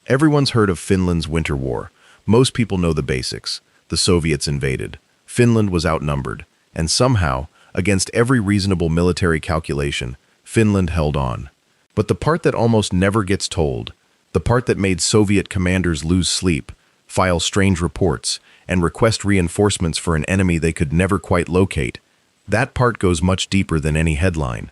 Everyone's heard of Finland's Winter War. Most people know the basics. The Soviets invaded. Finland was outnumbered. And somehow, against every reasonable military calculation, Finland held on. But the part that almost never gets told, the part that made Soviet commanders lose sleep, file strange reports, and request reinforcements for an enemy they could never quite locate, that part goes much deeper than any headline.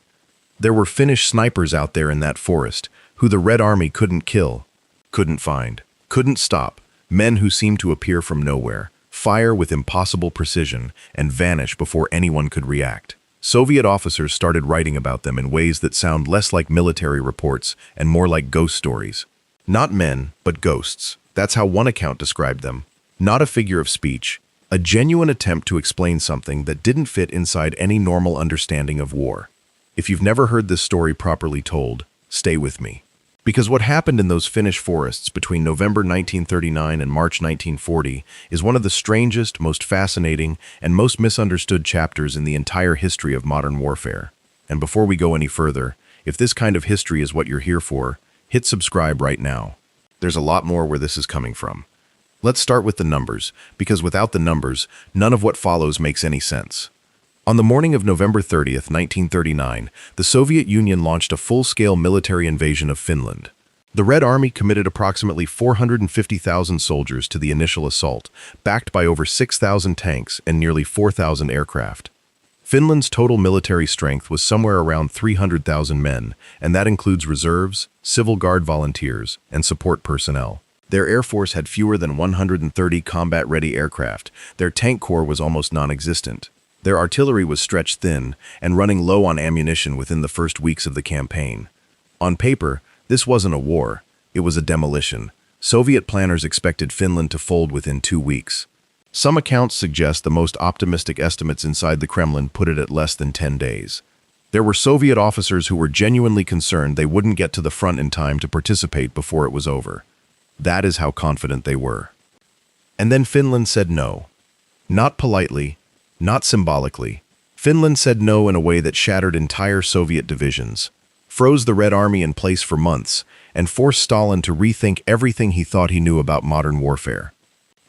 There were Finnish snipers out there in that forest, who the Red Army couldn't kill, couldn't find, couldn't stop, men who seemed to appear from nowhere, fire with impossible precision, and vanish before anyone could react. Soviet officers started writing about them in ways that sound less like military reports and more like ghost stories. Not men, but ghosts. That's how one account described them. Not a figure of speech, a genuine attempt to explain something that didn't fit inside any normal understanding of war. If you've never heard this story properly told, stay with me. Because what happened in those Finnish forests between November 1939 and March 1940 is one of the strangest, most fascinating, and most misunderstood chapters in the entire history of modern warfare. And before we go any further, if this kind of history is what you're here for, hit subscribe right now. There's a lot more where this is coming from. Let's start with the numbers, because without the numbers, none of what follows makes any sense. On the morning of November 30th, 1939, the Soviet Union launched a full-scale military invasion of Finland. The Red Army committed approximately 450,000 soldiers to the initial assault, backed by over 6,000 tanks and nearly 4,000 aircraft. Finland's total military strength was somewhere around 300,000 men, and that includes reserves, civil guard volunteers, and support personnel. Their air force had fewer than 130 combat-ready aircraft. Their tank corps was almost non-existent. Their artillery was stretched thin and running low on ammunition within the first weeks of the campaign. On paper, this wasn't a war, it was a demolition. Soviet planners expected Finland to fold within 2 weeks. Some accounts suggest the most optimistic estimates inside the Kremlin put it at less than 10 days. There were Soviet officers who were genuinely concerned they wouldn't get to the front in time to participate before it was over. That is how confident they were. And then Finland said no. Not politely, not symbolically. Finland said no in a way that shattered entire Soviet divisions, froze the Red Army in place for months, and forced Stalin to rethink everything he thought he knew about modern warfare.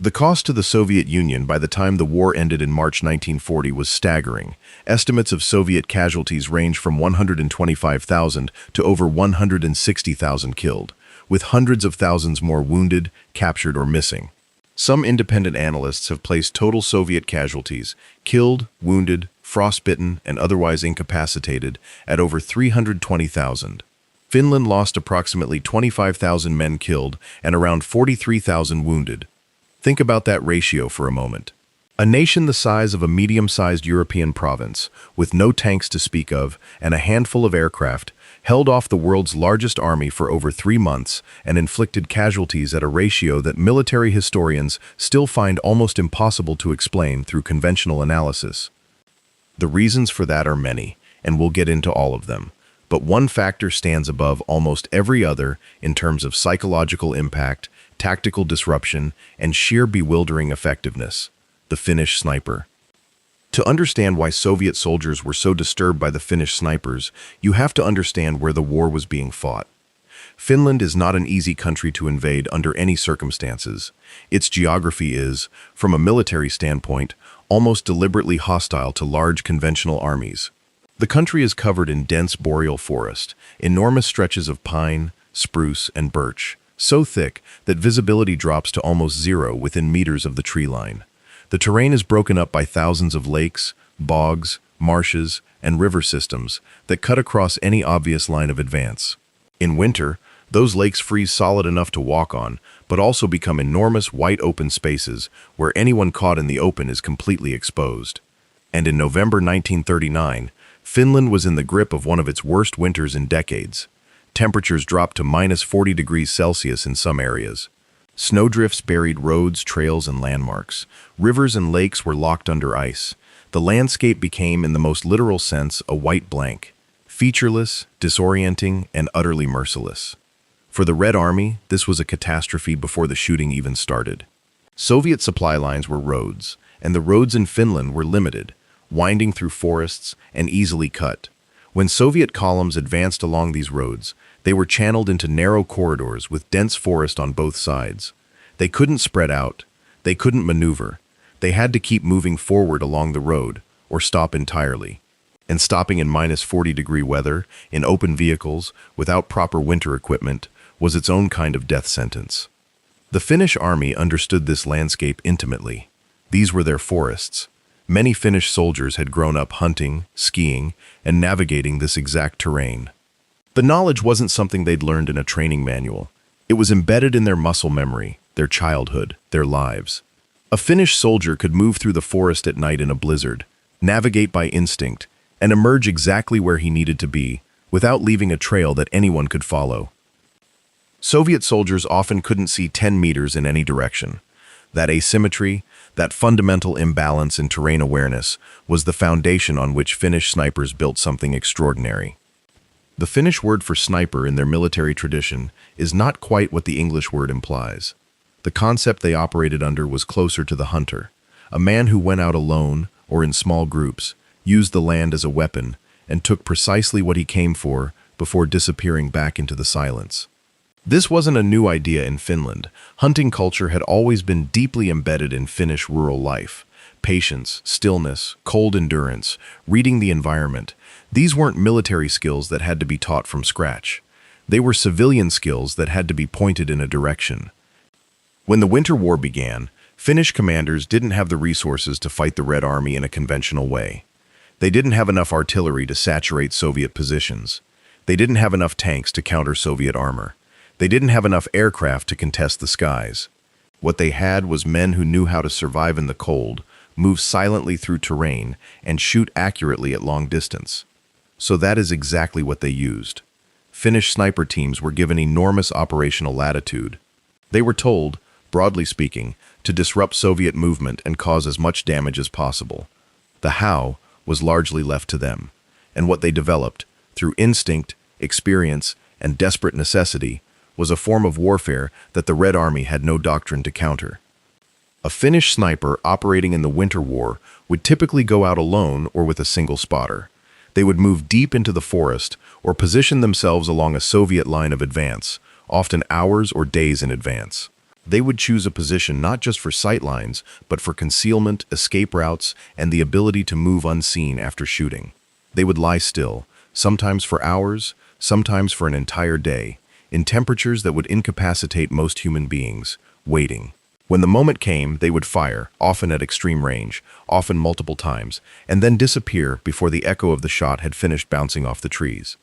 The cost to the Soviet Union by the time the war ended in March 1940 was staggering. Estimates of Soviet casualties range from 125,000 to over 160,000 killed, with hundreds of thousands more wounded, captured, or missing. Some independent analysts have placed total Soviet casualties, killed, wounded, frostbitten, and otherwise incapacitated, at over 320,000. Finland lost approximately 25,000 men killed and around 43,000 wounded. Think about that ratio for a moment. A nation the size of a medium-sized European province, with no tanks to speak of and a handful of aircraft, held off the world's largest army for over 3 months and inflicted casualties at a ratio that military historians still find almost impossible to explain through conventional analysis. The reasons for that are many, and we'll get into all of them. But one factor stands above almost every other in terms of psychological impact, tactical disruption, and sheer bewildering effectiveness: the Finnish sniper. To understand why Soviet soldiers were so disturbed by the Finnish snipers, you have to understand where the war was being fought. Finland is not an easy country to invade under any circumstances. Its geography is, from a military standpoint, almost deliberately hostile to large conventional armies. The country is covered in dense boreal forest, enormous stretches of pine, spruce, and birch, so thick that visibility drops to almost zero within meters of the tree line. The terrain is broken up by thousands of lakes, bogs, marshes, and river systems that cut across any obvious line of advance. In winter, those lakes freeze solid enough to walk on, but also become enormous white open spaces where anyone caught in the open is completely exposed. And in November 1939, Finland was in the grip of one of its worst winters in decades. Temperatures dropped to minus 40 degrees Celsius in some areas. Snowdrifts buried roads, trails, and landmarks. Rivers and lakes were locked under ice. The landscape became, in the most literal sense, a white blank, featureless, disorienting, and utterly merciless. For the Red Army, this was a catastrophe before the shooting even started. Soviet supply lines were roads, and the roads in Finland were limited, winding through forests and easily cut. When Soviet columns advanced along these roads, They were channeled into narrow corridors with dense forest on both sides. They couldn't spread out. They couldn't maneuver. They had to keep moving forward along the road or stop entirely. And stopping in -40-degree weather, in open vehicles, without proper winter equipment, was its own kind of death sentence. The Finnish army understood this landscape intimately. These were their forests. Many Finnish soldiers had grown up hunting, skiing, and navigating this exact terrain. The knowledge wasn't something they'd learned in a training manual. It was embedded in their muscle memory, their childhood, their lives. A Finnish soldier could move through the forest at night in a blizzard, navigate by instinct, and emerge exactly where he needed to be, without leaving a trail that anyone could follow. Soviet soldiers often couldn't see 10 meters in any direction. That asymmetry, that fundamental imbalance in terrain awareness, was the foundation on which Finnish snipers built something extraordinary. The Finnish word for sniper in their military tradition is not quite what the English word implies. The concept they operated under was closer to the hunter, a man who went out alone or in small groups, used the land as a weapon, and took precisely what he came for before disappearing back into the silence. This wasn't a new idea in Finland. Hunting culture had always been deeply embedded in Finnish rural life. Patience, stillness, cold endurance, reading the environment. These weren't military skills that had to be taught from scratch. They were civilian skills that had to be pointed in a direction. When the Winter War began, Finnish commanders didn't have the resources to fight the Red Army in a conventional way. They didn't have enough artillery to saturate Soviet positions. They didn't have enough tanks to counter Soviet armor. They didn't have enough aircraft to contest the skies. What they had was men who knew how to survive in the cold, move silently through terrain, and shoot accurately at long distance. So that is exactly what they used. Finnish sniper teams were given enormous operational latitude. They were told, broadly speaking, to disrupt Soviet movement and cause as much damage as possible. The how was largely left to them, and what they developed, through instinct, experience, and desperate necessity, was a form of warfare that the Red Army had no doctrine to counter. A Finnish sniper operating in the Winter War would typically go out alone or with a single spotter. They would move deep into the forest or position themselves along a Soviet line of advance, often hours or days in advance. They would choose a position not just for sight lines, but for concealment, escape routes, and the ability to move unseen after shooting. They would lie still, sometimes for hours, sometimes for an entire day, in temperatures that would incapacitate most human beings, waiting. When the moment came, they would fire, often at extreme range, often multiple times, and then disappear before the echo of the shot had finished bouncing off the trees.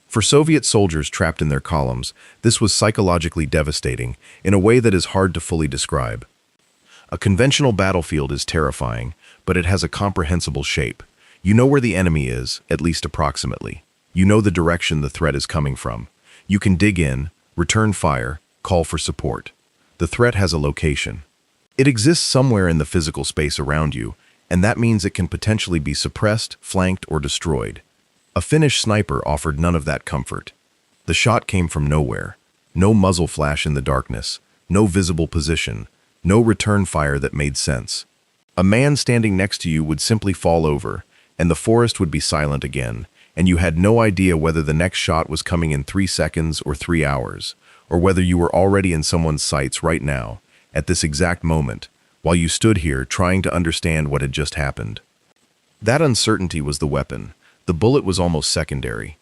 For Soviet soldiers trapped in their columns, this was psychologically devastating in a way that is hard to fully describe. A conventional battlefield is terrifying, but it has a comprehensible shape. You know where the enemy is, at least approximately. You know the direction the threat is coming from. You can dig in, return fire, call for support. The threat has a location. It exists somewhere in the physical space around you, and that means it can potentially be suppressed, flanked, or destroyed. A Finnish sniper offered none of that comfort. The shot came from nowhere. No muzzle flash in the darkness, no visible position, no return fire that made sense. A man standing next to you would simply fall over, and the forest would be silent again, and you had no idea whether the next shot was coming in 3 seconds or 3 hours, or whether you were already in someone's sights right now, at this exact moment, while you stood here trying to understand what had just happened. That uncertainty was the weapon. The bullet was almost secondary.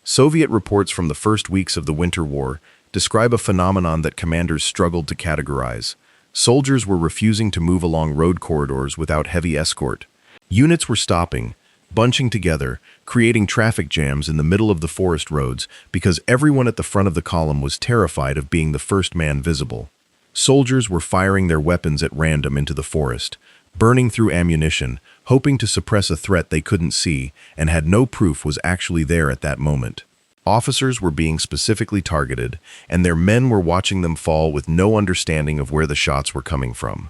Soviet reports from the first weeks of the Winter War describe a phenomenon that commanders struggled to categorize. Soldiers were refusing to move along road corridors without heavy escort. Units were stopping, bunching together, creating traffic jams in the middle of the forest roads because everyone at the front of the column was terrified of being the first man visible. Soldiers were firing their weapons at random into the forest, burning through ammunition, hoping to suppress a threat they couldn't see and had no proof was actually there at that moment. Officers were being specifically targeted, and their men were watching them fall with no understanding of where the shots were coming from.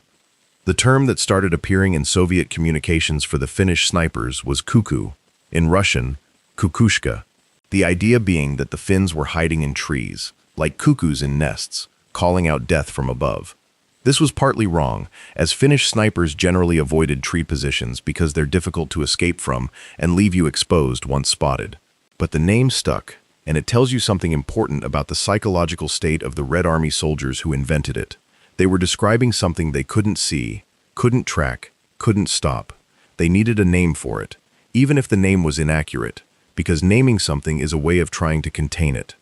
The term that started appearing in Soviet communications for the Finnish snipers was kuku, in Russian, kukushka, the idea being that the Finns were hiding in trees, like cuckoos in nests, calling out death from above. This was partly wrong, as Finnish snipers generally avoided tree positions because they're difficult to escape from and leave you exposed once spotted. But the name stuck. and it tells you something important about the psychological state of the Red Army soldiers who invented it. They were describing something they couldn't see, couldn't track, couldn't stop. They needed a name for it, even if the name was inaccurate, because naming something is a way of trying to contain it.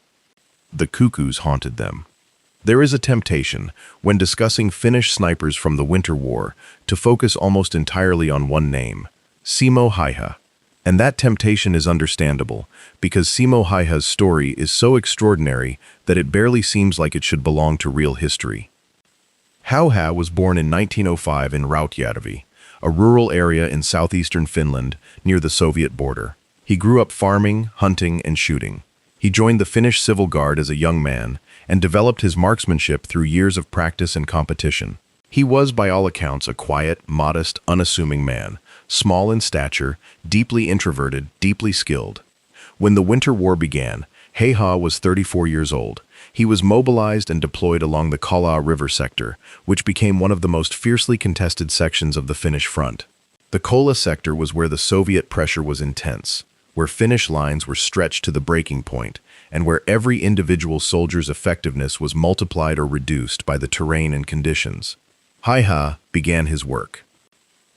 The cuckoos haunted them. There is a temptation, when discussing Finnish snipers from the Winter War, to focus almost entirely on one name, Simo Häyhä. And that temptation is understandable, because Simo Häyhä's story is so extraordinary that it barely seems like it should belong to real history. Häyhä was born in 1905 in Rautjärvi, a rural area in southeastern Finland near the Soviet border. He grew up farming, hunting, and shooting. He joined the Finnish Civil Guard as a young man and developed his marksmanship through years of practice and competition. He was, by all accounts, a quiet, modest, unassuming man, small in stature, deeply introverted, deeply skilled. When the Winter War began, Häyhä was 34 years old. He was mobilized and deployed along the Kala River sector, which became one of the most fiercely contested sections of the Finnish front. The Kola sector was where the Soviet pressure was intense, where Finnish lines were stretched to the breaking point, and where every individual soldier's effectiveness was multiplied or reduced by the terrain and conditions. Häyhä began his work.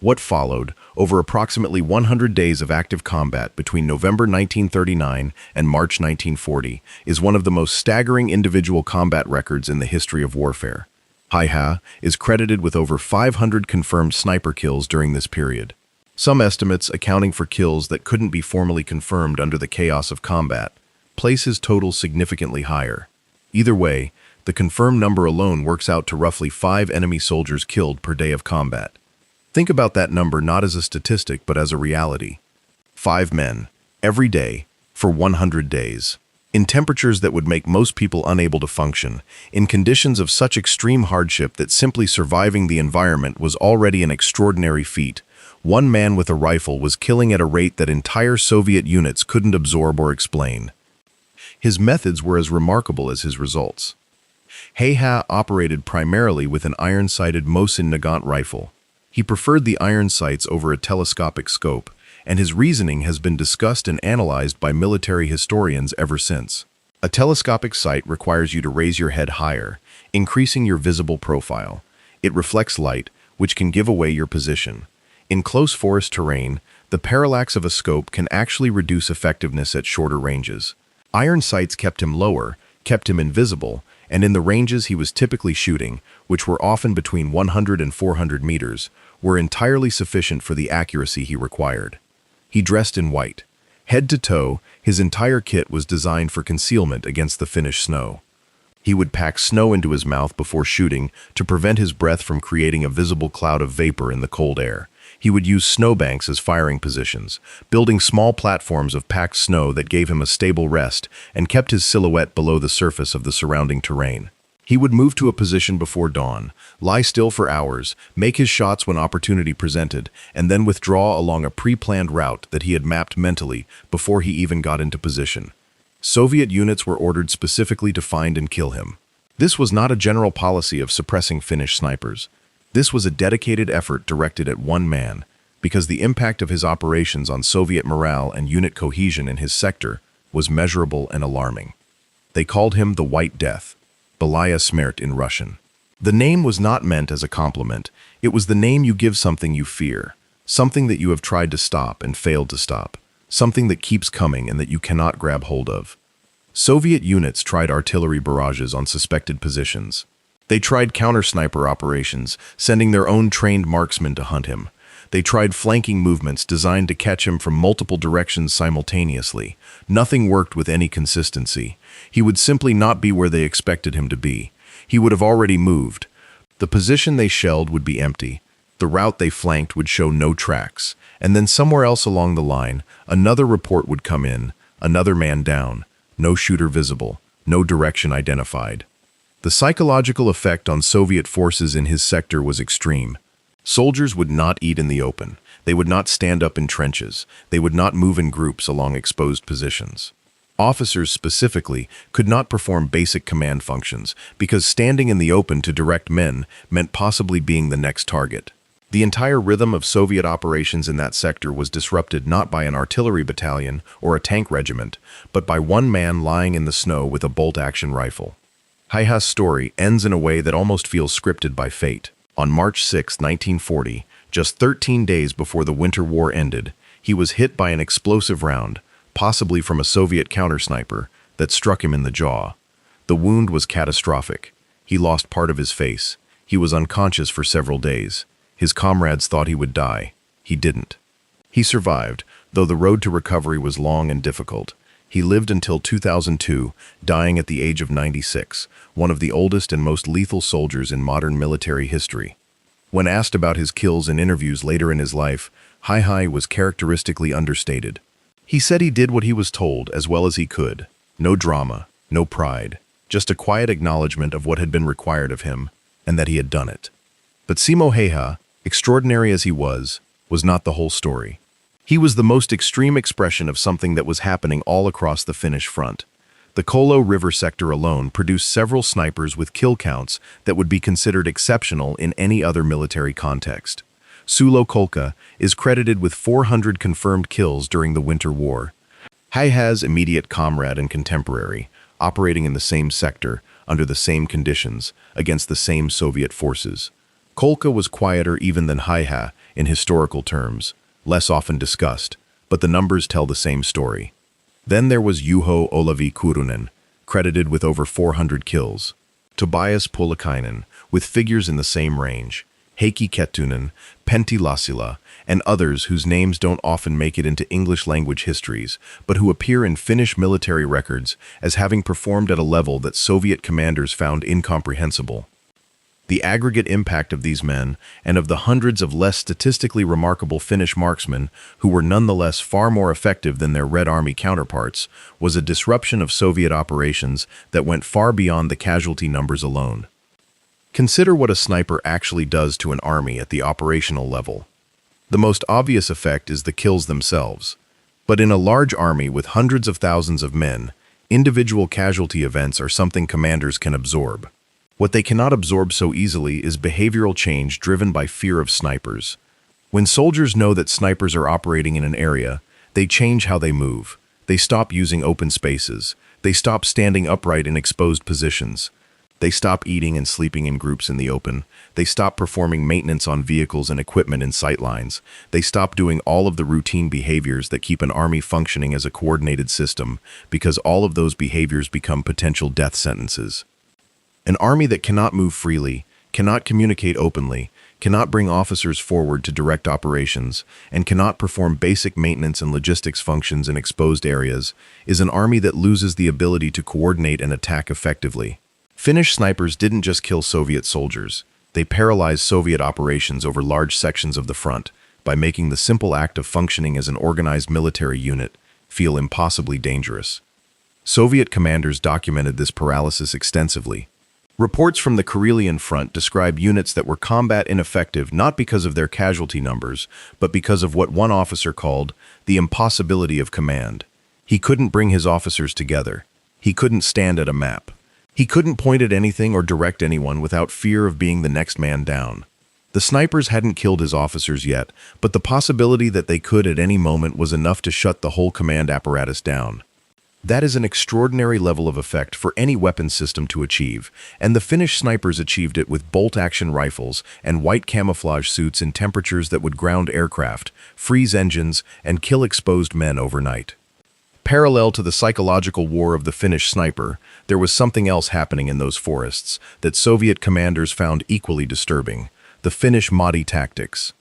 What followed, over approximately 100 days of active combat between November 1939 and March 1940, is one of the most staggering individual combat records in the history of warfare. Häyhä is credited with over 500 confirmed sniper kills during this period. Some estimates, accounting for kills that couldn't be formally confirmed under the chaos of combat, place his total significantly higher. Either way, the confirmed number alone works out to roughly 5 enemy soldiers killed per day of combat. Think about that number not as a statistic but as a reality. 5 men, every day, for 100 days. In temperatures that would make most people unable to function, in conditions of such extreme hardship that simply surviving the environment was already an extraordinary feat, one man with a rifle was killing at a rate that entire Soviet units couldn't absorb or explain. His methods were as remarkable as his results. Häyhä operated primarily with an iron-sighted Mosin Nagant rifle. He preferred the iron sights over a telescopic scope, and his reasoning has been discussed and analyzed by military historians ever since. A telescopic sight requires you to raise your head higher, increasing your visible profile. It reflects light, which can give away your position. In close forest terrain, the parallax of a scope can actually reduce effectiveness at shorter ranges. Iron sights kept him lower, kept him invisible, and in the ranges he was typically shooting, which were often between 100 and 400 meters, were entirely sufficient for the accuracy he required. He dressed in white. Head to toe, his entire kit was designed for concealment against the Finnish snow. He would pack snow into his mouth before shooting to prevent his breath from creating a visible cloud of vapor in the cold air. He would use snowbanks as firing positions, building small platforms of packed snow that gave him a stable rest and kept his silhouette below the surface of the surrounding terrain. He would move to a position before dawn, lie still for hours, make his shots when opportunity presented, and then withdraw along a pre-planned route that he had mapped mentally before he even got into position. Soviet units were ordered specifically to find and kill him. This was not a general policy of suppressing Finnish snipers. This was a dedicated effort directed at one man, because the impact of his operations on Soviet morale and unit cohesion in his sector was measurable and alarming. They called him the White Death, Belaya Smert in Russian. The name was not meant as a compliment. It was the name you give something you fear, something that you have tried to stop and failed to stop, something that keeps coming and that you cannot grab hold of. Soviet units tried artillery barrages on suspected positions. They tried counter-sniper operations, sending their own trained marksmen to hunt him. They tried flanking movements designed to catch him from multiple directions simultaneously. Nothing worked with any consistency. He would simply not be where they expected him to be. He would have already moved. The position they shelled would be empty. The route they flanked would show no tracks. And then somewhere else along the line, another report would come in, another man down, no shooter visible, no direction identified. The psychological effect on Soviet forces in his sector was extreme. Soldiers would not eat in the open. They would not stand up in trenches. They would not move in groups along exposed positions. Officers specifically could not perform basic command functions because standing in the open to direct men meant possibly being the next target. The entire rhythm of Soviet operations in that sector was disrupted not by an artillery battalion or a tank regiment, but by one man lying in the snow with a bolt-action rifle. Haiha's story ends in a way that almost feels scripted by fate. On March 6, 1940, just 13 days before the Winter War ended, he was hit by an explosive round, possibly from a Soviet counter-sniper, that struck him in the jaw. The wound was catastrophic. He lost part of his face. He was unconscious for several days. His comrades thought he would die. He didn't. He survived, though the road to recovery was long and difficult. He lived until 2002, dying at the age of 96, one of the oldest and most lethal soldiers in modern military history. When asked about his kills in interviews later in his life, Hai was characteristically understated. He said he did what he was told as well as he could. No drama, no pride, just a quiet acknowledgement of what had been required of him, and that he had done it. But Simo Haiha, extraordinary as he was not the whole story. He was the most extreme expression of something that was happening all across the Finnish front. The Kolo River sector alone produced several snipers with kill counts that would be considered exceptional in any other military context. Sulo Kolka is credited with 400 confirmed kills during the Winter War. Haiha's immediate comrade and contemporary, operating in the same sector, under the same conditions, against the same Soviet forces. Kolka was quieter even than Haiha in historical terms, less often discussed, but the numbers tell the same story. Then there was Juho Olavi Kurunen, credited with over 400 kills. Tobias Puolakainen, with figures in the same range. Heikki Kettunen, Pentti Lassila, and others whose names don't often make it into English-language histories, but who appear in Finnish military records as having performed at a level that Soviet commanders found incomprehensible. The aggregate impact of these men, and of the hundreds of less statistically remarkable Finnish marksmen who were nonetheless far more effective than their Red Army counterparts, was a disruption of Soviet operations that went far beyond the casualty numbers alone. Consider what a sniper actually does to an army at the operational level. The most obvious effect is the kills themselves. But in a large army with hundreds of thousands of men, individual casualty events are something commanders can absorb. What they cannot absorb so easily is behavioral change driven by fear of snipers. When soldiers know that snipers are operating in an area, they change how they move. They stop using open spaces. They stop standing upright in exposed positions. They stop eating and sleeping in groups in the open. They stop performing maintenance on vehicles and equipment in sight lines. They stop doing all of the routine behaviors that keep an army functioning as a coordinated system, because all of those behaviors become potential death sentences. An army that cannot move freely, cannot communicate openly, cannot bring officers forward to direct operations, and cannot perform basic maintenance and logistics functions in exposed areas, is an army that loses the ability to coordinate and attack effectively. Finnish snipers didn't just kill Soviet soldiers. They paralyzed Soviet operations over large sections of the front by making the simple act of functioning as an organized military unit feel impossibly dangerous. Soviet commanders documented this paralysis extensively. Reports from the Karelian front describe units that were combat ineffective not because of their casualty numbers, but because of what one officer called the impossibility of command. He couldn't bring his officers together. He couldn't stand at a map. He couldn't point at anything or direct anyone without fear of being the next man down. The snipers hadn't killed his officers yet, but the possibility that they could at any moment was enough to shut the whole command apparatus down. That is an extraordinary level of effect for any weapon system to achieve, and the Finnish snipers achieved it with bolt-action rifles and white camouflage suits in temperatures that would ground aircraft, freeze engines, and kill exposed men overnight. Parallel to the psychological war of the Finnish sniper, there was something else happening in those forests that Soviet commanders found equally disturbing: the Finnish Madi tactics.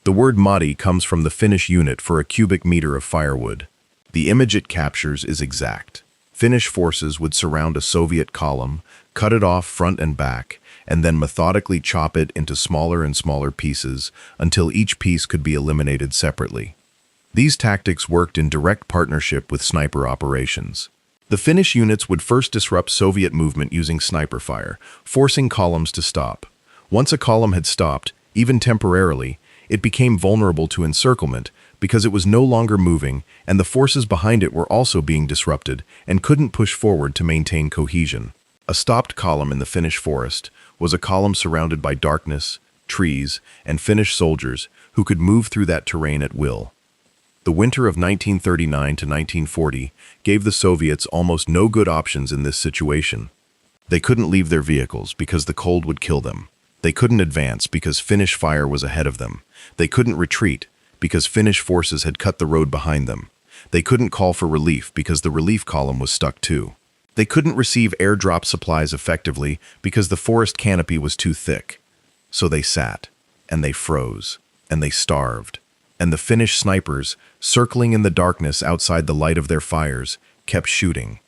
The word Madi comes from the Finnish unit for a cubic meter of firewood. The image it captures is exact. Finnish forces would surround a Soviet column, cut it off front and back, and then methodically chop it into smaller and smaller pieces until each piece could be eliminated separately. These tactics worked in direct partnership with sniper operations. The Finnish units would first disrupt Soviet movement using sniper fire, forcing columns to stop. Once a column had stopped, even temporarily, it became vulnerable to encirclement because it was no longer moving and the forces behind it were also being disrupted and couldn't push forward to maintain cohesion. A stopped column in the Finnish forest was a column surrounded by darkness, trees, and Finnish soldiers who could move through that terrain at will. The winter of 1939 to 1940 gave the Soviets almost no good options in this situation. They couldn't leave their vehicles because the cold would kill them. They couldn't advance because Finnish fire was ahead of them. They couldn't retreat because Finnish forces had cut the road behind them. They couldn't call for relief because the relief column was stuck too. They couldn't receive airdrop supplies effectively because the forest canopy was too thick. So they sat, and they froze, and they starved. And the Finnish snipers, circling in the darkness outside the light of their fires, kept shooting.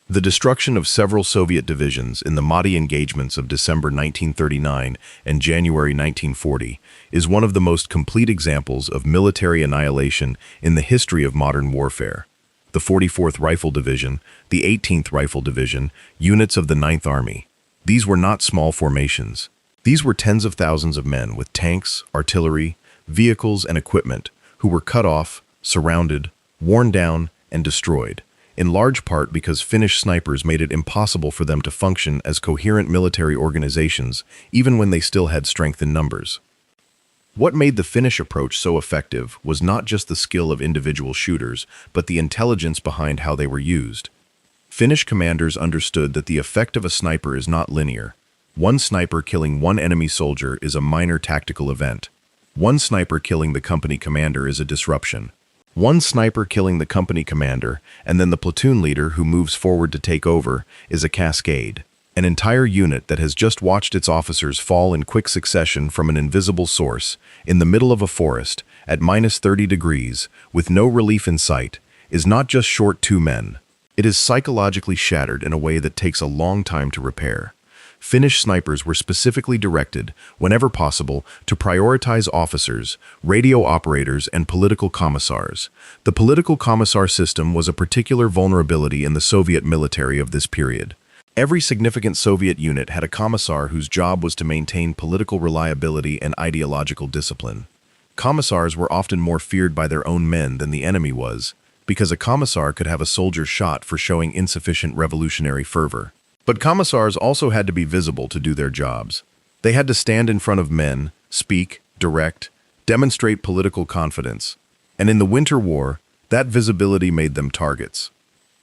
The destruction of several Soviet divisions in the Mahdi engagements of December 1939 and January 1940 is one of the most complete examples of military annihilation in the history of modern warfare. The 44th Rifle Division, the 18th Rifle Division, units of the 9th Army. These were not small formations. These were tens of thousands of men with tanks, artillery, vehicles, and equipment who were cut off, surrounded, worn down, and destroyed, in large part because Finnish snipers made it impossible for them to function as coherent military organizations, even when they still had strength in numbers. What made the Finnish approach so effective was not just the skill of individual shooters, but the intelligence behind how they were used. Finnish commanders understood that the effect of a sniper is not linear. One sniper killing one enemy soldier is a minor tactical event. One sniper killing the company commander is a disruption. One sniper killing the company commander, and then the platoon leader who moves forward to take over, is a cascade. An entire unit that has just watched its officers fall in quick succession from an invisible source, in the middle of a forest, at -30 degrees, with no relief in sight, is not just short two men. It is psychologically shattered in a way that takes a long time to repair. Finnish snipers were specifically directed, whenever possible, to prioritize officers, radio operators, and political commissars. The political commissar system was a particular vulnerability in the Soviet military of this period. Every significant Soviet unit had a commissar whose job was to maintain political reliability and ideological discipline. Commissars were often more feared by their own men than the enemy was, because a commissar could have a soldier shot for showing insufficient revolutionary fervor. But commissars also had to be visible to do their jobs. They had to stand in front of men, speak, direct, demonstrate political confidence. And in the Winter War, that visibility made them targets.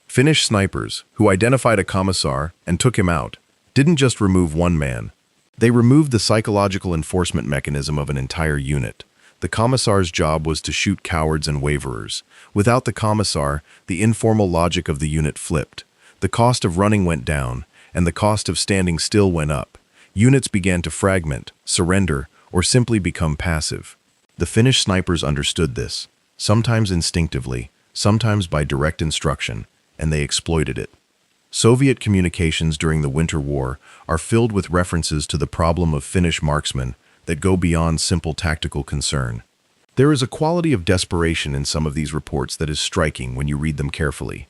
Finnish snipers, who identified a commissar and took him out, didn't just remove one man. They removed the psychological enforcement mechanism of an entire unit. The commissar's job was to shoot cowards and waverers. Without the commissar, the informal logic of the unit flipped. The cost of running went down, and the cost of standing still went up. Units began to fragment, surrender, or simply become passive. The Finnish snipers understood this, sometimes instinctively, sometimes by direct instruction, and they exploited it. Soviet communications during the Winter War are filled with references to the problem of Finnish marksmen that go beyond simple tactical concern. There is a quality of desperation in some of these reports that is striking when you read them carefully.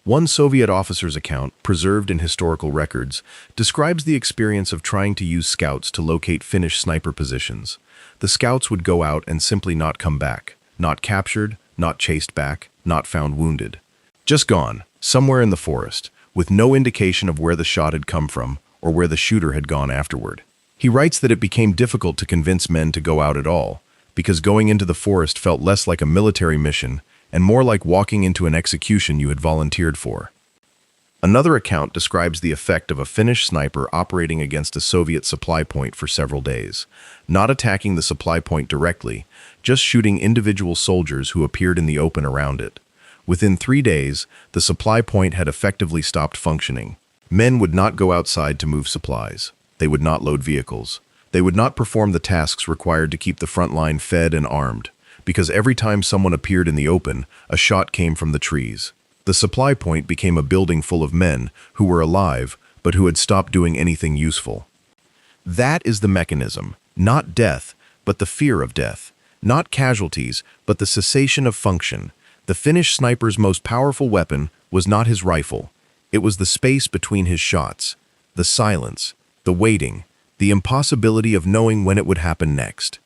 One Soviet officer's account, preserved in historical records, describes the experience of trying to use scouts to locate Finnish sniper positions. The scouts would go out and simply not come back, not captured, not chased back, not found wounded. Just gone, somewhere in the forest, with no indication of where the shot had come from or where the shooter had gone afterward. He writes that it became difficult to convince men to go out at all, because going into the forest felt less like a military mission and more like walking into an execution you had volunteered for. Another account describes the effect of a Finnish sniper operating against a Soviet supply point for several days, not attacking the supply point directly, just shooting individual soldiers who appeared in the open around it. Within 3 days, the supply point had effectively stopped functioning. Men would not go outside to move supplies. They would not load vehicles. They would not perform the tasks required to keep the front line fed and armed, because every time someone appeared in the open, a shot came from the trees. The supply point became a building full of men who were alive, but who had stopped doing anything useful. That is the mechanism, not death, but the fear of death, not casualties, but the cessation of function. The Finnish sniper's most powerful weapon was not his rifle. It was the space between his shots, the silence, the waiting, the impossibility of knowing when it would happen next.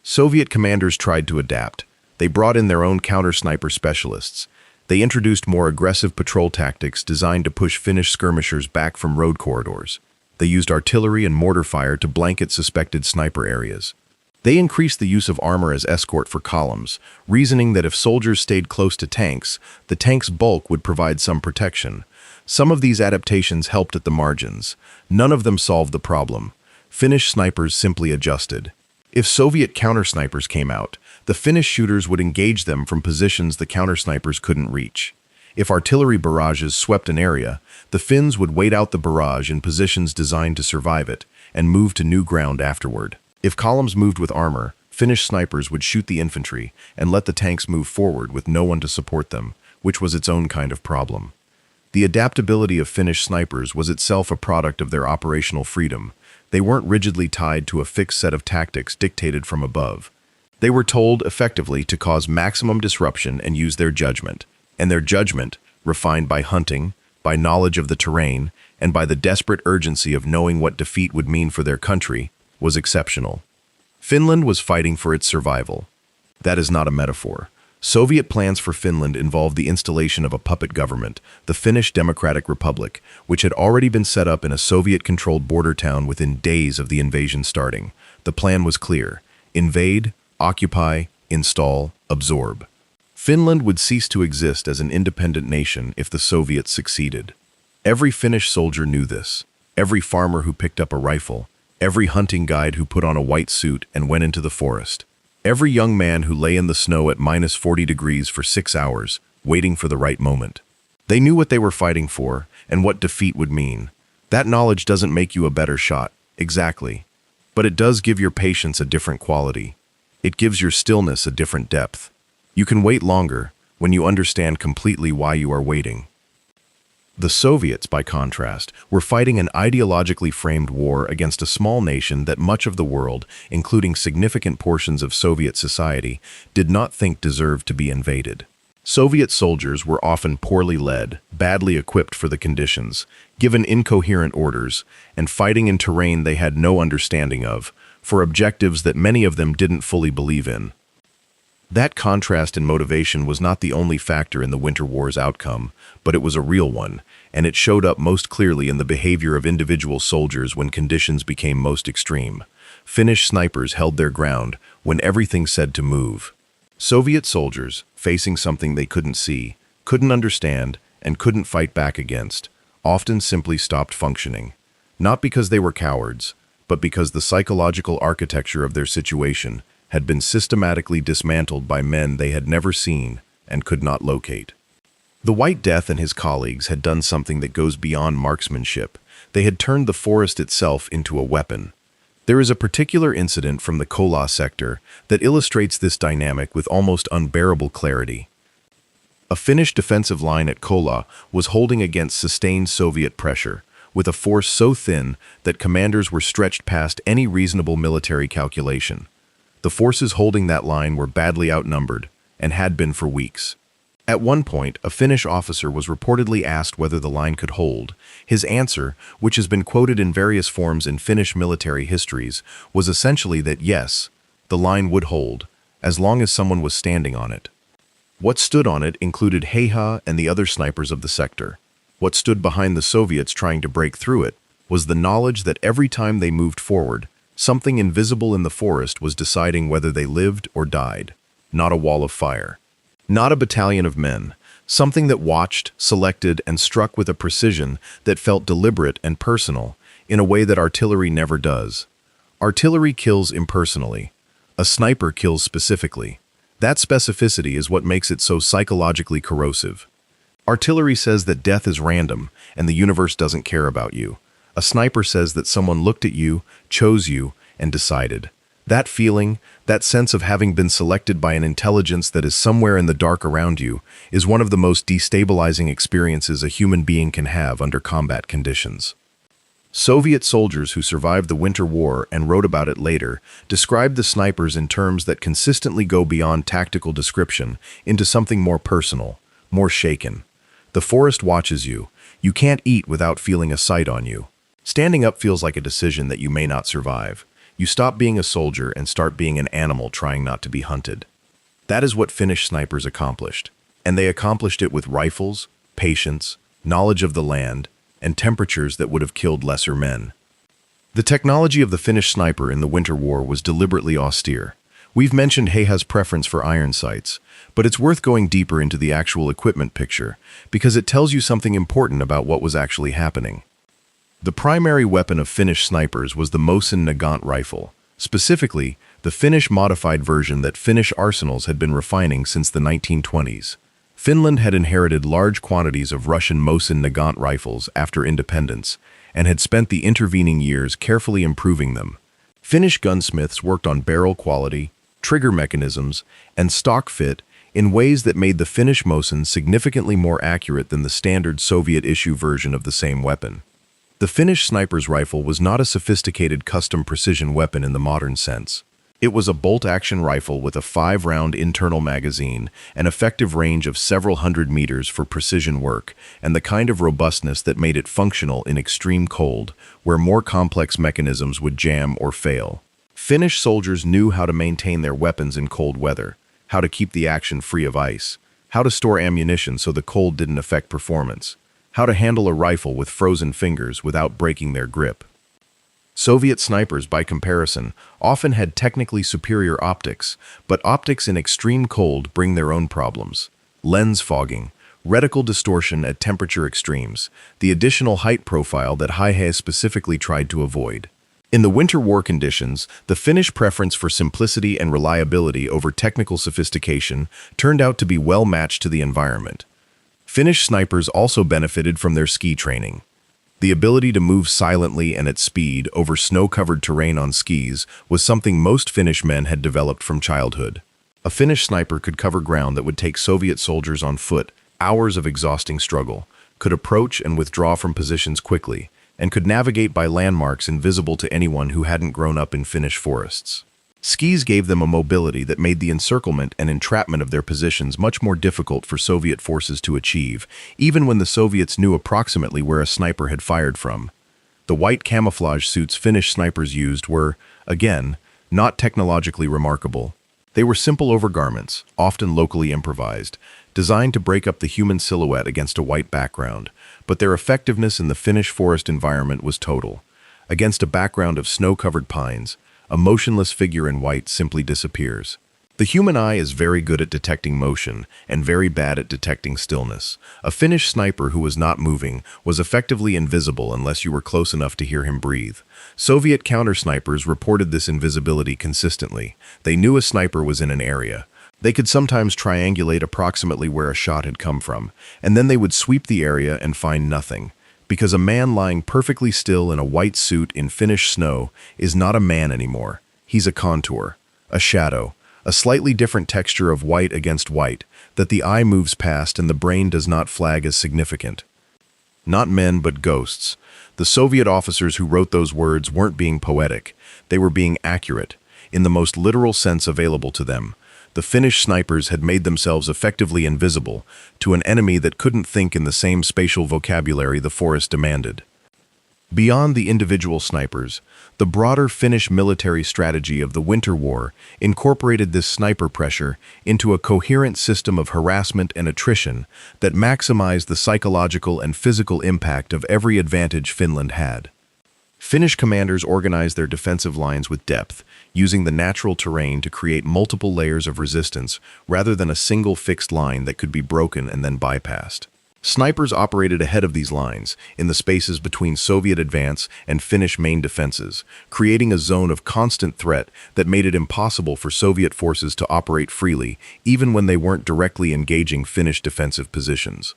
Soviet commanders tried to adapt. They brought in their own counter-sniper specialists. They introduced more aggressive patrol tactics designed to push Finnish skirmishers back from road corridors. They used artillery and mortar fire to blanket suspected sniper areas. They increased the use of armor as escort for columns, reasoning that if soldiers stayed close to tanks, the tank's bulk would provide some protection. Some of these adaptations helped at the margins. None of them solved the problem. Finnish snipers simply adjusted. If Soviet counter-snipers came out, the Finnish shooters would engage them from positions the counter-snipers couldn't reach. If artillery barrages swept an area, the Finns would wait out the barrage in positions designed to survive it and move to new ground afterward. If columns moved with armor, Finnish snipers would shoot the infantry and let the tanks move forward with no one to support them, which was its own kind of problem. The adaptability of Finnish snipers was itself a product of their operational freedom. They weren't rigidly tied to a fixed set of tactics dictated from above. They were told effectively to cause maximum disruption and use their judgment. And their judgment, refined by hunting, by knowledge of the terrain, and by the desperate urgency of knowing what defeat would mean for their country, was exceptional. Finland was fighting for its survival. That is not a metaphor. Soviet plans for Finland involved the installation of a puppet government, the Finnish Democratic Republic, which had already been set up in a Soviet-controlled border town within days of the invasion starting. The plan was clear: invade, occupy, install, absorb. Finland would cease to exist as an independent nation if the Soviets succeeded. Every Finnish soldier knew this. Every farmer who picked up a rifle, every hunting guide who put on a white suit and went into the forest, every young man who lay in the snow at -40 degrees for 6 hours, waiting for the right moment. They knew what they were fighting for and what defeat would mean. That knowledge doesn't make you a better shot, exactly. But it does give your patience a different quality. It gives your stillness a different depth. You can wait longer when you understand completely why you are waiting. The Soviets, by contrast, were fighting an ideologically framed war against a small nation that much of the world, including significant portions of Soviet society, did not think deserved to be invaded. Soviet soldiers were often poorly led, badly equipped for the conditions, given incoherent orders, and fighting in terrain they had no understanding of, for objectives that many of them didn't fully believe in. That contrast in motivation was not the only factor in the Winter War's outcome, but it was a real one, and it showed up most clearly in the behavior of individual soldiers when conditions became most extreme. Finnish snipers held their ground when everything said to move. Soviet soldiers, facing something they couldn't see, couldn't understand, and couldn't fight back against, often simply stopped functioning. Not because they were cowards, but because the psychological architecture of their situation had been systematically dismantled by men they had never seen and could not locate. The White Death and his colleagues had done something that goes beyond marksmanship. They had turned the forest itself into a weapon. There is a particular incident from the Kola sector that illustrates this dynamic with almost unbearable clarity. A Finnish defensive line at Kola was holding against sustained Soviet pressure, with a force so thin that commanders were stretched past any reasonable military calculation. The forces holding that line were badly outnumbered, and had been for weeks. At one point, a Finnish officer was reportedly asked whether the line could hold. His answer, which has been quoted in various forms in Finnish military histories, was essentially that yes, the line would hold, as long as someone was standing on it. What stood on it included Heiha and the other snipers of the sector. What stood behind the Soviets trying to break through it was the knowledge that every time they moved forward, something invisible in the forest was deciding whether they lived or died. Not a wall of fire. Not a battalion of men. Something that watched, selected, and struck with a precision that felt deliberate and personal, in a way that artillery never does. Artillery kills impersonally. A sniper kills specifically. That specificity is what makes it so psychologically corrosive. Artillery says that death is random, and the universe doesn't care about you. A sniper says that someone looked at you, chose you, and decided. That feeling, that sense of having been selected by an intelligence that is somewhere in the dark around you, is one of the most destabilizing experiences a human being can have under combat conditions. Soviet soldiers who survived the Winter War and wrote about it later described the snipers in terms that consistently go beyond tactical description into something more personal, more shaken. The forest watches you. You can't eat without feeling a sight on you. Standing up feels like a decision that you may not survive. You stop being a soldier and start being an animal trying not to be hunted. That is what Finnish snipers accomplished. And they accomplished it with rifles, patience, knowledge of the land, and temperatures that would have killed lesser men. The technology of the Finnish sniper in the Winter War was deliberately austere. We've mentioned Heiha's preference for iron sights, but it's worth going deeper into the actual equipment picture because it tells you something important about what was actually happening. The primary weapon of Finnish snipers was the Mosin Nagant rifle, specifically the Finnish modified version that Finnish arsenals had been refining since the 1920s. Finland had inherited large quantities of Russian Mosin Nagant rifles after independence and had spent the intervening years carefully improving them. Finnish gunsmiths worked on barrel quality, trigger mechanisms, and stock fit in ways that made the Finnish Mosin significantly more accurate than the standard Soviet-issue version of the same weapon. The Finnish sniper's rifle was not a sophisticated custom precision weapon in the modern sense. It was a bolt-action rifle with a 5-round internal magazine, an effective range of several hundred meters for precision work, and the kind of robustness that made it functional in extreme cold, where more complex mechanisms would jam or fail. Finnish soldiers knew how to maintain their weapons in cold weather, how to keep the action free of ice, how to store ammunition so the cold didn't affect performance, how to handle a rifle with frozen fingers without breaking their grip. Soviet snipers, by comparison, often had technically superior optics, but optics in extreme cold bring their own problems. Lens fogging, reticle distortion at temperature extremes, the additional height profile that Heiha specifically tried to avoid. In the winter war conditions, the Finnish preference for simplicity and reliability over technical sophistication turned out to be well matched to the environment. Finnish snipers also benefited from their ski training. The ability to move silently and at speed over snow-covered terrain on skis was something most Finnish men had developed from childhood. A Finnish sniper could cover ground that would take Soviet soldiers on foot hours of exhausting struggle, could approach and withdraw from positions quickly, and could navigate by landmarks invisible to anyone who hadn't grown up in Finnish forests. Skis gave them a mobility that made the encirclement and entrapment of their positions much more difficult for Soviet forces to achieve, even when the Soviets knew approximately where a sniper had fired from. The white camouflage suits Finnish snipers used were, again, not technologically remarkable. They were simple overgarments, often locally improvised, designed to break up the human silhouette against a white background, but their effectiveness in the Finnish forest environment was total. Against a background of snow-covered pines, a motionless figure in white simply disappears. The human eye is very good at detecting motion and very bad at detecting stillness. A Finnish sniper who was not moving was effectively invisible unless you were close enough to hear him breathe. Soviet counter-snipers reported this invisibility consistently. They knew a sniper was in an area. They could sometimes triangulate approximately where a shot had come from, and then they would sweep the area and find nothing. Because a man lying perfectly still in a white suit in Finnish snow is not a man anymore. He's a contour, a shadow, a slightly different texture of white against white that the eye moves past and the brain does not flag as significant. Not men, but ghosts. The Soviet officers who wrote those words weren't being poetic. They were being accurate, in the most literal sense available to them. The Finnish snipers had made themselves effectively invisible to an enemy that couldn't think in the same spatial vocabulary the forest demanded. Beyond the individual snipers, the broader Finnish military strategy of the Winter War incorporated this sniper pressure into a coherent system of harassment and attrition that maximized the psychological and physical impact of every advantage Finland had. Finnish commanders organized their defensive lines with depth, using the natural terrain to create multiple layers of resistance rather than a single fixed line that could be broken and then bypassed. Snipers operated ahead of these lines, in the spaces between Soviet advance and Finnish main defenses, creating a zone of constant threat that made it impossible for Soviet forces to operate freely, even when they weren't directly engaging Finnish defensive positions.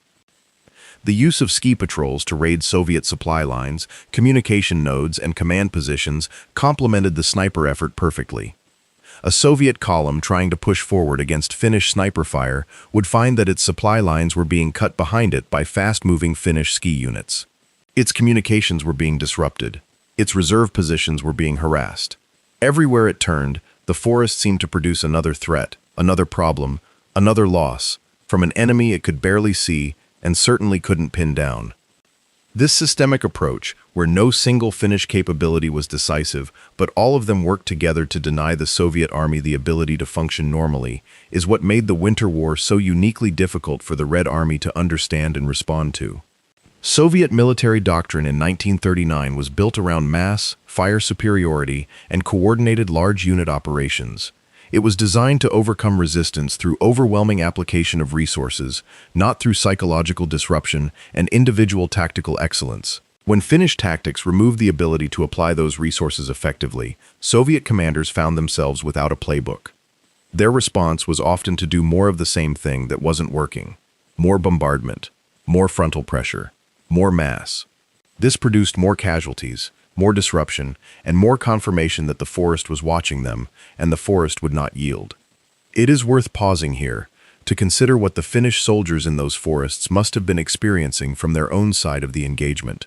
The use of ski patrols to raid Soviet supply lines, communication nodes, and command positions complemented the sniper effort perfectly. A Soviet column trying to push forward against Finnish sniper fire would find that its supply lines were being cut behind it by fast-moving Finnish ski units. Its communications were being disrupted. Its reserve positions were being harassed. Everywhere it turned, the forest seemed to produce another threat, another problem, another loss, from an enemy it could barely see and certainly couldn't pin down. This systemic approach, where no single Finnish capability was decisive, but all of them worked together to deny the Soviet army the ability to function normally, is what made the Winter War so uniquely difficult for the Red Army to understand and respond to. Soviet military doctrine in 1939 was built around mass, fire superiority, and coordinated large unit operations. It was designed to overcome resistance through overwhelming application of resources, not through psychological disruption and individual tactical excellence. When Finnish tactics removed the ability to apply those resources effectively, Soviet commanders found themselves without a playbook. Their response was often to do more of the same thing that wasn't working. More bombardment, more frontal pressure, more mass. This produced more casualties, more disruption, and more confirmation that the forest was watching them, and the forest would not yield. It is worth pausing here to consider what the Finnish soldiers in those forests must have been experiencing from their own side of the engagement.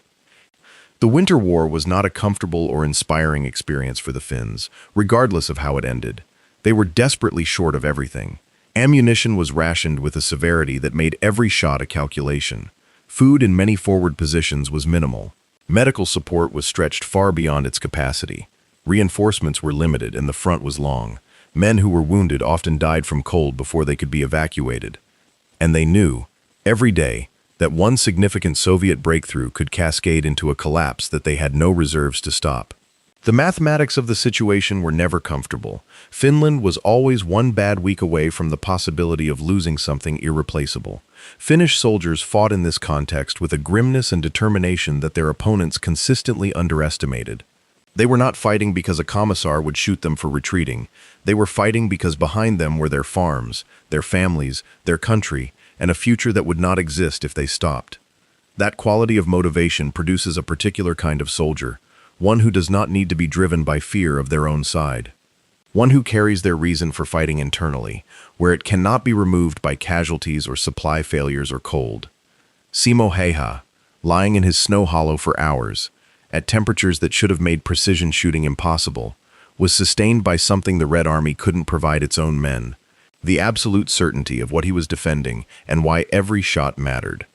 The Winter War was not a comfortable or inspiring experience for the Finns, regardless of how it ended. They were desperately short of everything. Ammunition was rationed with a severity that made every shot a calculation. Food in many forward positions was minimal. Medical support was stretched far beyond its capacity. Reinforcements were limited and the front was long. Men who were wounded often died from cold before they could be evacuated. And they knew, every day, that one significant Soviet breakthrough could cascade into a collapse that they had no reserves to stop. The mathematics of the situation were never comfortable. Finland was always one bad week away from the possibility of losing something irreplaceable. Finnish soldiers fought in this context with a grimness and determination that their opponents consistently underestimated. They were not fighting because a commissar would shoot them for retreating. They were fighting because behind them were their farms, their families, their country, and a future that would not exist if they stopped. That quality of motivation produces a particular kind of soldier, one who does not need to be driven by fear of their own side. One who carries their reason for fighting internally, where it cannot be removed by casualties or supply failures or cold. Simo Heiha, lying in his snow hollow for hours, at temperatures that should have made precision shooting impossible, was sustained by something the Red Army couldn't provide its own men: the absolute certainty of what he was defending and why every shot mattered.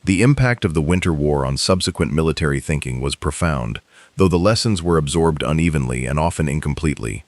The impact of the Winter War on subsequent military thinking was profound, though the lessons were absorbed unevenly and often incompletely.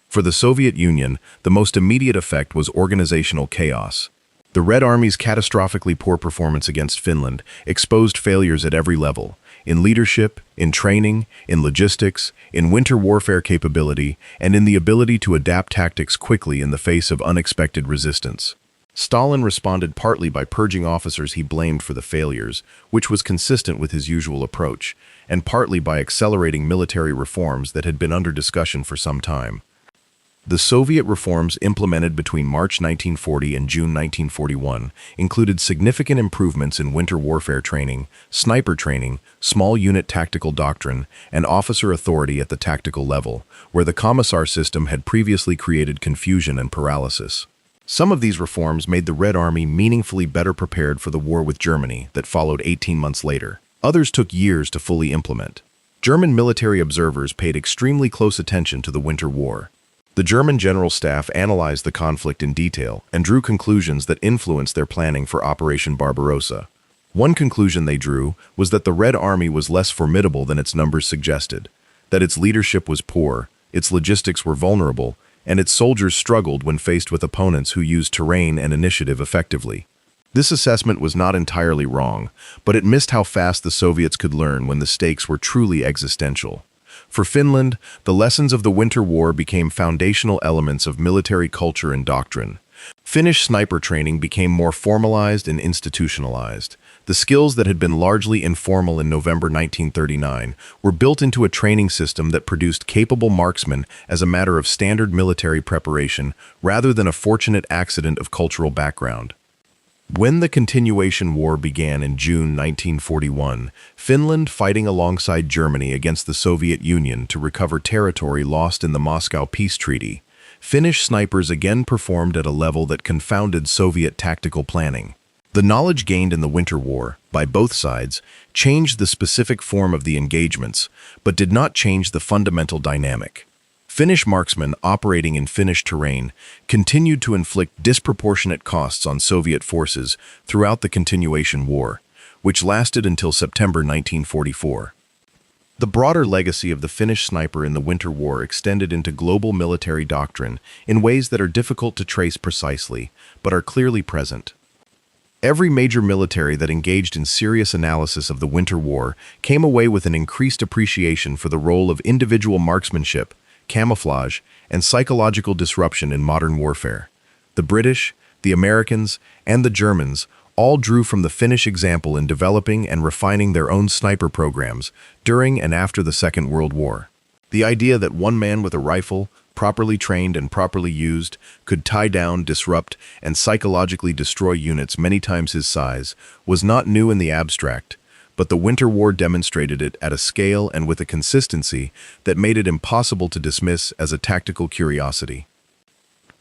For the Soviet Union, the most immediate effect was organizational chaos. The Red Army's catastrophically poor performance against Finland exposed failures at every level: in leadership, in training, in logistics, in winter warfare capability, and in the ability to adapt tactics quickly in the face of unexpected resistance. Stalin responded partly by purging officers he blamed for the failures, which was consistent with his usual approach, and partly by accelerating military reforms that had been under discussion for some time. The Soviet reforms implemented between March 1940 and June 1941 included significant improvements in winter warfare training, sniper training, small unit tactical doctrine, and officer authority at the tactical level, where the commissar system had previously created confusion and paralysis. Some of these reforms made the Red Army meaningfully better prepared for the war with Germany that followed 18 months later. Others took years to fully implement. German military observers paid extremely close attention to the Winter War. The German General Staff analyzed the conflict in detail and drew conclusions that influenced their planning for Operation Barbarossa. One conclusion they drew was that the Red Army was less formidable than its numbers suggested, that its leadership was poor, its logistics were vulnerable, and its soldiers struggled when faced with opponents who used terrain and initiative effectively. This assessment was not entirely wrong, but it missed how fast the Soviets could learn when the stakes were truly existential. For Finland, the lessons of the Winter War became foundational elements of military culture and doctrine. Finnish sniper training became more formalized and institutionalized. The skills that had been largely informal in November 1939 were built into a training system that produced capable marksmen as a matter of standard military preparation rather than a fortunate accident of cultural background. When the Continuation War began in June 1941, Finland fighting alongside Germany against the Soviet Union to recover territory lost in the Moscow Peace Treaty, Finnish snipers again performed at a level that confounded Soviet tactical planning. The knowledge gained in the Winter War, by both sides, changed the specific form of the engagements, but did not change the fundamental dynamic. Finnish marksmen operating in Finnish terrain continued to inflict disproportionate costs on Soviet forces throughout the Continuation War, which lasted until September 1944. The broader legacy of the Finnish sniper in the Winter War extended into global military doctrine in ways that are difficult to trace precisely, but are clearly present. Every major military that engaged in serious analysis of the Winter War came away with an increased appreciation for the role of individual marksmanship, camouflage, and psychological disruption in modern warfare. The British, the Americans, and the Germans all drew from the Finnish example in developing and refining their own sniper programs during and after the Second World War. The idea that one man with a rifle, properly trained and properly used, could tie down, disrupt, and psychologically destroy units many times his size was not new in the abstract, but the Winter War demonstrated it at a scale and with a consistency that made it impossible to dismiss as a tactical curiosity.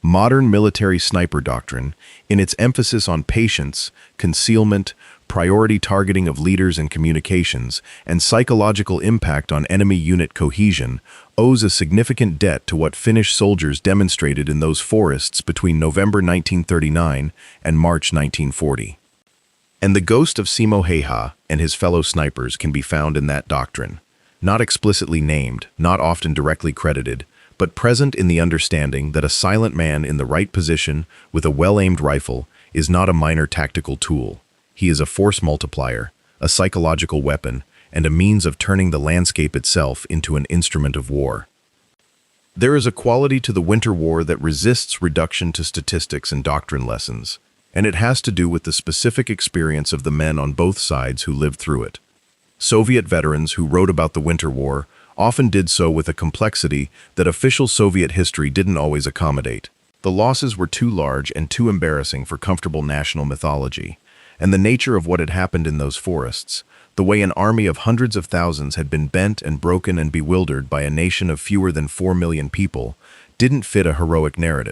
Modern military sniper doctrine, in its emphasis on patience, concealment, priority targeting of leaders and communications, and psychological impact on enemy unit cohesion, owes a significant debt to what Finnish soldiers demonstrated in those forests between November 1939 and March 1940. And the ghost of Simo Heiha and his fellow snipers can be found in that doctrine, not explicitly named, not often directly credited, but present in the understanding that a silent man in the right position with a well-aimed rifle is not a minor tactical tool. He is a force multiplier, a psychological weapon, and a means of turning the landscape itself into an instrument of war. There is a quality to the Winter War that resists reduction to statistics and doctrine lessons, and it has to do with the specific experience of the men on both sides who lived through it. Soviet veterans who wrote about the Winter War often did so with a complexity that official Soviet history didn't always accommodate. The losses were too large and too embarrassing for comfortable national mythology, and the nature of what had happened in those forests, the way an army of hundreds of thousands had been bent and broken and bewildered by a nation of fewer than 4 million people, didn't fit a heroic narrative.